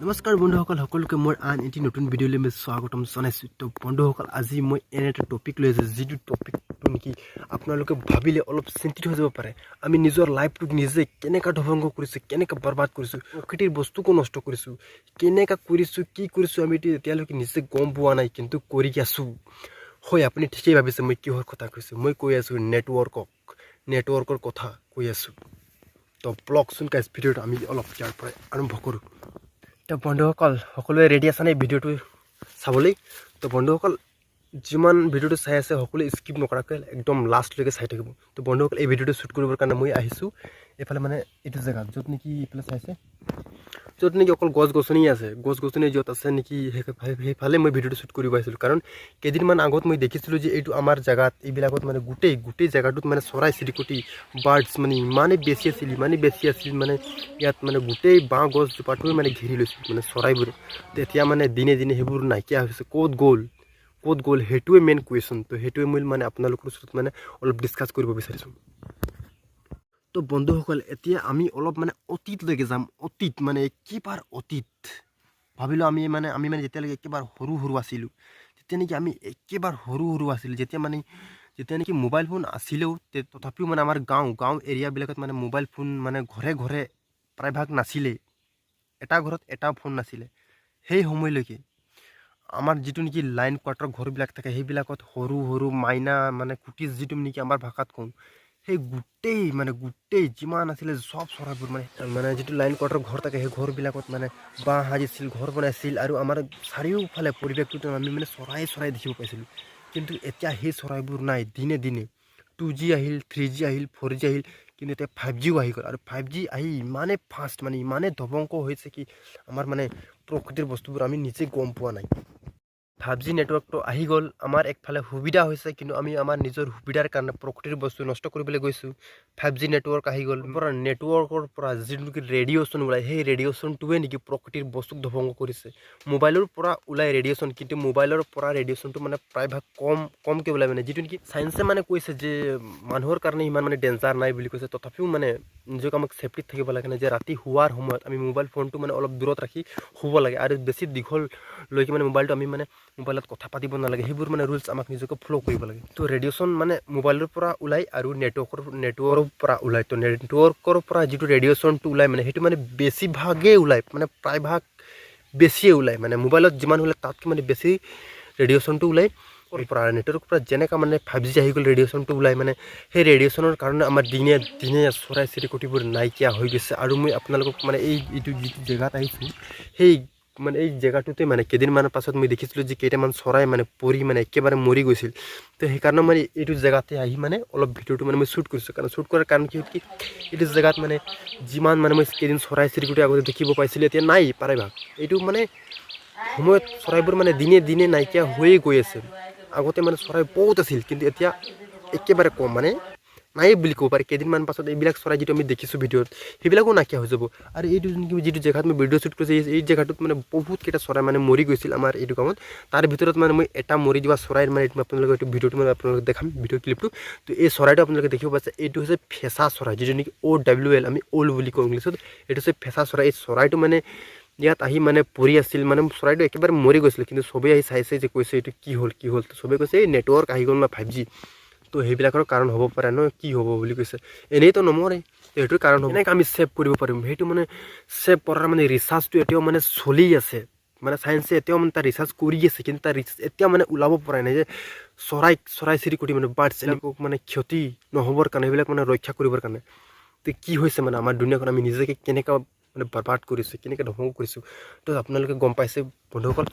নমস্কাৰ বন্ধুসকল, সকলোকে মোৰ আন এটি নতুন ভিডিঅ'লৈ মই স্বাগতম জনাইছোঁ। তো বন্ধুসকল, আজি মই এনে এটা টপিক লৈ আহিছোঁ, যিটো টপিকটো নেকি আপোনালোকে ভাবিলে অলপ চিন্তিত হৈ যাব পাৰে। আমি নিজৰ লাইফটোক নিজে কেনেকৈ ধ্বংস কৰিছোঁ, কেনেকৈ বৰবাদ কৰিছোঁ, প্ৰকৃতিৰ বস্তুকো নষ্ট কৰিছোঁ, কেনেকৈ কৰিছোঁ, কি কৰিছোঁ আমি এতিয়ালৈকে নিজে গম পোৱা নাই, কিন্তু কৰি আছোঁ। হয়, আপুনি ঠিকেই ভাবিছে মই কিহৰ কথা কৈছোঁ। মই কৈ আছোঁ নেটৱৰ্কৰ কথা কৈ আছোঁ। তো ব্লগচোন গাইজ, ভিডিঅ'টো আমি অলপ ইয়াৰ পৰাই আৰম্ভ কৰোঁ। তো বন্ধুসকল, সকলোৱে ৰেডি আছে নে ভিডিঅ'টো চাবলৈ? তো বন্ধুসকল, যিমান ভিডিঅ'টো চাই আছে সকলোৱে স্কিপ নকৰাকৈ একদম লাষ্টলৈকে চাই থাকিব। তো বন্ধুসকল, এই ভিডিঅ'টো শ্বুট কৰিবৰ কাৰণে মই আহিছোঁ এইফালে, মানে এইটো জেগাত য'ত নেকি এইফালে চাইছে, য'ত নেকি অকল গছ গছনি আছে, গছ গছনি য'ত আছে নেকি সেইফালে মই ভিডিঅ'টো শ্বুট কৰিব আহিছিলোঁ। কাৰণ কেইদিনমান আগত মই দেখিছিলোঁ যে এইটো আমাৰ জেগাত এইবিলাকত মানে গোটেই জেগাটোত মানে চৰাই চিৰিকটি বাৰ্ডছ মানে ইমানেই বেছি আছিল মানে ইয়াত মানে গোটেই বাঁহ গছজোপাটোৱে মানে ঘেৰি লৈছিল মানে চৰাইবোৰে। তেতিয়া মানে দিনে দিনে সেইবোৰ নাইকিয়া হৈছে। ক'ত গ'ল সেইটোৱে মেইন কুৱেশ্যন। তো সেইটোৱে মই মানে আপোনালোকৰ ওচৰত মানে অলপ ডিছকাছ কৰিব বিচাৰিছোঁ। তো বন্ধুসকল, এতিয়া আমি অলপ মানে অতীতলৈকে যাম। অতীত মানে একেবাৰে অতীত ভাবিলোঁ আমি মানে যেতিয়ালৈকে একেবাৰে সৰু আছিলোঁ, তেতিয়া নেকি আমি একেবাৰে সৰু আছিলোঁ, যেতিয়া নেকি মোবাইল ফোন আছিলেও তথাপিও মানে আমাৰ গাঁও এৰিয়াবিলাকত মানে মোবাইল ফোন মানে ঘৰে প্ৰায়ভাগ নাছিলে। এটা ঘৰত এটা ফোন নাছিলে। সেই সময়লৈকে আমাৰ যিটো নেকি লাইন কোৱাৰ্টাৰ ঘৰবিলাক থাকে, সেইবিলাকত সৰু মাইনা মানে কুটিজ যিটো নেকি আমাৰ ভাষাত কওঁ, সেই গোটেই যিমান আছিলে চব চৰাইবোৰ মানে যিটো লাইন কোৱাৰ্টাৰ ঘৰ থাকে, সেই ঘৰবিলাকত মানে বাঁহ সাজিছিল, ঘৰ বনাইছিল, আৰু আমাৰ চাৰিওফালে পৰিৱেশটোত আমি মানে চৰাই দেখিব পাইছিলোঁ। কিন্তু এতিয়া সেই চৰাইবোৰ নাই। দিনে 2G আহিল, 3G আহিল, 4G আহিল, কিন্তু এতিয়া 5Gও আহি গ'ল। আৰু 5G আহি ইমানেই ফাষ্ট মানে ইমানেই ধ্বংস হৈছে কি আমাৰ মানে প্ৰকৃতিৰ বস্তুবোৰ আমি নিজে গম পোৱা নাই। 5G নেটৱৰ্কটো আহি গ'ল, আমাৰ একফালে সুবিধা হৈছে, কিন্তু আমি আমাৰ নিজৰ সুবিধাৰ কাৰণে প্ৰকৃতিৰ বস্তু নষ্ট কৰিবলৈ গৈছোঁ। 5G নেটৱৰ্ক আহি গ'ল, নেটৱৰ্কৰ পৰা যিটো নেকি ৰেডিঅ'শ্যন ওলায়, সেই ৰেডিঅ'শ্যনটোৱে নেকি প্ৰকৃতিৰ বস্তুক ধ্বংস কৰিছে। মোবাইলৰ পৰা ওলাই ৰেডিঅ'শ্যন, কিন্তু মোবাইলৰ পৰা ৰেডিঅ'শ্যনটো মানে প্ৰায়ভাগ কমকৈ ওলায়, মানে যিটো নেকি চায়েন্সে মানে কৈছে যে মানুহৰ কাৰণে ইমান মানে ডেঞ্জাৰ নাই বুলি কৈছে। তথাপিও মানে নিজকে আমাক ছেফটিত থাকিব লাগে না, যে ৰাতি শোৱাৰ সময়ত আমি মোবাইল ফোনটো মানে অলপ দূৰত ৰাখি শুব লাগে, আৰু বেছি দীঘললৈকে মানে মোবাইলত কথা পাতিব নালাগে। সেইবোৰ মানে ৰুলছ আমাক নিজকে ফ'ল' কৰিব লাগে। তো ৰেডিঅ'শ্যন মানে মোবাইলৰ পৰা ওলায় আৰু নেটৱৰ্কৰ পৰা ওলায়। তো নেটৱৰ্কৰ পৰা যিটো ৰেডিঅ'শ্যনটো ওলায় মানে সেইটো মানে বেছিভাগেই ওলায়, মানে প্ৰায়ভাগ বেছিয়ে ওলায়। মানে মোবাইলত যিমান ওলায় তাতকৈ মানে বেছি ৰেডিঅ'শ্যনটো ওলায় পৰা। নেটৱৰ্কৰ পৰা যেনেকৈ মানে 5G আহি গ'ল, ৰেডিঅ'শ্যনটো ওলায়, মানে সেই ৰেডিঅ'শ্যনৰ কাৰণে আমাৰ দিনে চৰাই চিৰিকটিবোৰ নাইকিয়া হৈ গৈছে। আৰু মই আপোনালোকক মানে এইটো যিটো জেগাত আহিছোঁ, সেই মানে এই জেগাটোতে মানে কেইদিনমানৰ পাছত মই দেখিছিলোঁ যে কেইটামান চৰাই মানে পৰি মানে একেবাৰে মৰি গৈছিল। তো সেইকাৰণে মানে এইটো জেগাতে আহি মানে অলপ ভিডিঅ'টো মানে মই শ্বুট কৰিছোঁ। কাৰণ শ্বুট কৰাৰ কাৰণ কি এইটো জেগাত মানে যিমান মানে মই কেইদিন চৰাই চিৰিকটি আগতে দেখিব পাইছিলোঁ, এতিয়া নাই প্ৰায়ভাগ। এইটো মানে সময়ত চৰাইবোৰ মানে দিনে নাইকিয়া হৈয়ে গৈ আছে। আগতে মানে চৰাই বহুত আছিল, কিন্তু এতিয়া একেবাৰে কম, মানে নাই বুলি ক'ব পাৰি। কেইদিনমান পাছত এইবিলাক চৰাই যিটো আমি দেখিছোঁ ভিডিঅ'ত, সেইবিলাকো নাইকিয়া হৈ যাব। আৰু এইটো যিটো জেগাত মই ভিডিঅ' শ্বুট কৰিছোঁ, এই জেগাটোত মানে বহুতকেইটা চৰাই মানে মৰি গৈছিল আমাৰ এইটো গাঁৱত। তাৰ ভিতৰত মানে মই এটা মৰি যোৱা চৰাইৰ মানে আপোনালোকে এইটো ভিডিঅ'টো মানে আপোনালোকক দেখাম, ভিডিঅ' ক্লিপটো। তো এই চৰাইটো আপোনালোকে দেখিব পাইছে, এইটো হৈছে ফেঁচা চৰাই, যিটো নেকি OWL আমি ওল বুলি কওঁ ইংলিছত। এইটো হৈছে ফেঁচা চৰাই। এই চৰাইটো মানে ইয়াত আহি মানে পৰি আছিল, মানে চৰাইটো একেবাৰে মৰি গৈছিল, কিন্তু চবেই আহি চাইছে যে কৈছে এইটো কি হ'ল। তো চবেই কৈছে এই নেটৱৰ্ক আহি গ'ল না 5G। তো সেইবিলাকৰ কাৰণ হ'ব পাৰে ন, কি হ'ব বুলি কৈছে। এনেইতো নমৰে, সেইটোৰ কাৰণ হ'ব। এনেকৈ আমি ছেভ কৰিব পাৰিম। সেইটো মানে ছেভ কৰাৰ মানে ৰিচাৰ্চটো এতিয়াও মানে চলি আছে। মানে চায়েন্সে এতিয়াও মানে তাৰ ৰিচাৰ্চ কৰি আছে, কিন্তু তাৰ এতিয়াও মানে ওলাব পৰা নাই যে চৰাই চিৰিকটি মানে বাৰ্ডছ এনেকুৱাক মানে ক্ষতি নহ'বৰ কাৰণে, সেইবিলাক মানে ৰক্ষা কৰিবৰ কাৰণে তো কি হৈছে মানে আমাৰ দুনিয়াখন আমি নিজকে কেনেকৈ মানে বৰবাদ কৰিছোঁ, কেনেকৈ ধ্বংস কৰিছোঁ। তো আপোনালোকে গম পাইছে বন্ধুসকল,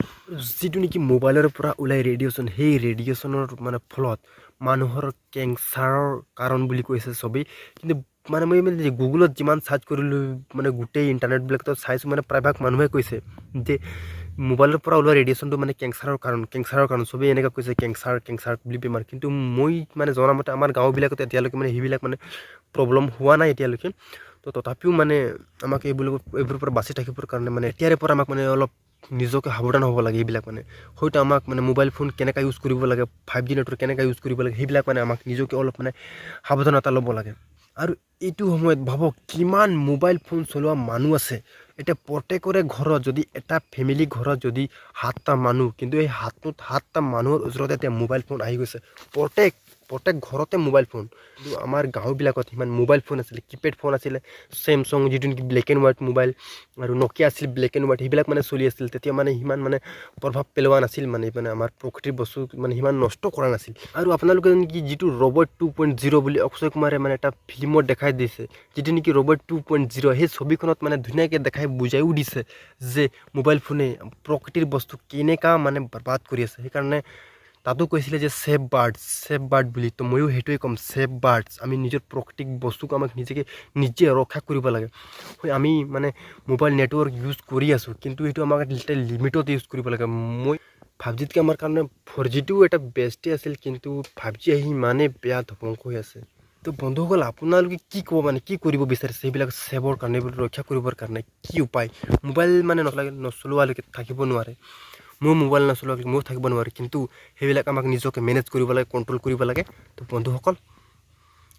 যিটো নেকি মোবাইলৰ পৰা ওলাই ৰেডিঅ'শ্যন, সেই ৰেডিঅ'শ্যনৰ মানে ফলত মানুহৰ কেঞ্চাৰৰ কাৰণ বুলি কৈছে চবেই। কিন্তু মানে মই গুগলত যিমান চাৰ্চ কৰিলোঁ, মানে গোটেই ইণ্টাৰনেটবিলাকত চাইছোঁ, মানে প্ৰায়ভাগ মানুহে কৈছে যে মোবাইলৰ পৰা ওলোৱা ৰেডিঅ'শ্যনটো মানে কেঞ্চাৰৰ কাৰণ চবেই এনেকৈ কৈছে, কেঞ্চাৰ বুলি বেমাৰ। কিন্তু মই মানে জনামতে আমাৰ গাঁওবিলাকত এতিয়ালৈকে মানে সেইবিলাক মানে প্ৰব্লেম হোৱা নাই এতিয়ালৈকে। তো তথাপিও মানে আমাক এইবোৰৰ পৰা বাচি থাকিবৰ কাৰণে মানে এতিয়াৰে পৰা আমাক মানে অলপ নিজকে সাৱধান হ'ব লাগে। এইবিলাক মানে হয়তো আমাক মানে মোবাইল ফোন কেনেকৈ ইউজ কৰিব লাগে, 5G নেটৱৰ্ক কেনেকৈ ইউজ কৰিব লাগে, সেইবিলাক মানে আমাক নিজকে অলপ মানে সাৱধানতা ল'ব লাগে। আৰু এইটো সময়ত ভাবক কিমান মোবাইল ফোন চলোৱা মানুহ আছে। এতিয়া প্ৰত্যেকৰে ঘৰত যদি এটা ফেমিলি ঘৰত যদি 7টা মানুহ কিন্তু এই 7টা মানুহৰ ওচৰতে এতিয়া মোবাইল ফোন আহি গৈছে প্ৰত্যেক ঘৰতে মোবাইল ফোন কিন্তু আমাৰ গাঁওবিলাকত সিমান মোবাইল ফোন আছিলে কিপেড ফোন আছিলে চেমচং যিটো নেকি ব্লেক এণ্ড হোৱাইট মোবাইল আৰু নকিয়া আছিল ব্লেক এণ্ড হোৱাইট সেইবিলাক মানে চলি আছিল তেতিয়া মানে সিমান মানে প্ৰভাৱ পেলোৱা নাছিল মানে আমাৰ প্ৰকৃতিৰ বস্তু মানে সিমান নষ্ট কৰা নাছিল আৰু আপোনালোকে নেকি যিটো ৰবট 2.0 বুলি অক্ষয় কুমাৰে মানে এটা ফিল্মত দেখাই দিছে যিটো নেকি ৰবট 2.0 সেই ছবিখনত মানে ধুনীয়াকৈ দেখাই বুজাইও দিছে যে মোবাইল ফোনে প্ৰকৃতিৰ বস্তু কেনেকুৱা মানে বৰবাদ কৰি আছে সেইকাৰণে তাতো কৈছিলে যে সেভ বাৰ্ড বুলি তো ময়ো সেইটোৱে ক'ম সেভ বাৰ্ডছ আমি নিজৰ প্ৰকৃতিক বস্তুক আমাক নিজে ৰক্ষা কৰিব লাগে আমি মানে মোবাইল নেটৱৰ্ক ইউজ কৰি আছোঁ কিন্তু সেইটো আমাক এটা লিমিটত ইউজ কৰিব লাগে মই 5Gতকৈ আমাৰ কাৰণে 4Gটোও এটা বেষ্টেই আছিল কিন্তু 5G আহি ইমানেই বেয়া ধ্বংস হৈ আছে তো বন্ধুসকল আপোনালোকে কি ক'ব মানে কি কৰিব বিচাৰিছে সেইবিলাক সেভৰ কাৰণে ৰক্ষা কৰিবৰ কাৰণে কি উপায় মোবাইল মানে নচলোৱালৈকে থাকিব নোৱাৰে মোৰ মোবাইল নচলোৱালৈকে ময়ো থাকিব নোৱাৰে কিন্তু সেইবিলাক আমাক নিজকে মেনেজ কৰিব লাগে কণ্ট্ৰল কৰিব লাগে তো বন্ধুসকল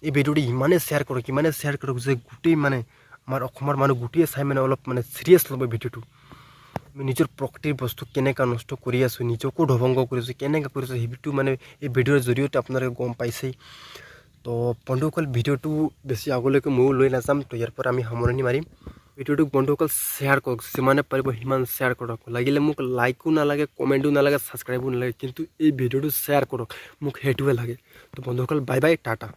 এই ভিডিঅ'টো ইমানেই শ্বেয়াৰ কৰক যে গোটেই মানে আমাৰ অসমৰ মানুহ গোটেই চাই মানে অলপ মানে চিৰিয়াছ ল'ব ভিডিঅ'টো আমি নিজৰ প্ৰকৃতিৰ বস্তু কেনেকৈ নষ্ট কৰি আছোঁ নিজকো ধ্বংস কৰিছোঁ কেনেকৈ কৰিছোঁ সেইটো মানে এই ভিডিঅ'ৰ জৰিয়তে আপোনালোকে গম পাইছেই তো বন্ধুসকল ভিডিঅ'টো বেছি আগলৈকে ময়ো লৈ নাযাম তো ইয়াৰ পৰা আমি সামৰণি মাৰিম ভিডিঅ'টোক বন্ধুসকল শ্বেয়াৰ কৰক যিমানে পাৰিব সিমান শ্বেয়াৰ কৰক লাগিলে মোক লাইকো নালাগে কমেণ্টো নালাগে ছাবস্ক্ৰাইবো নালাগে কিন্তু এই ভিডিঅ'টো শ্বেয়াৰ কৰক মোক সেইটোৱে লাগে তো বন্ধুসকল বাই বাই টাটা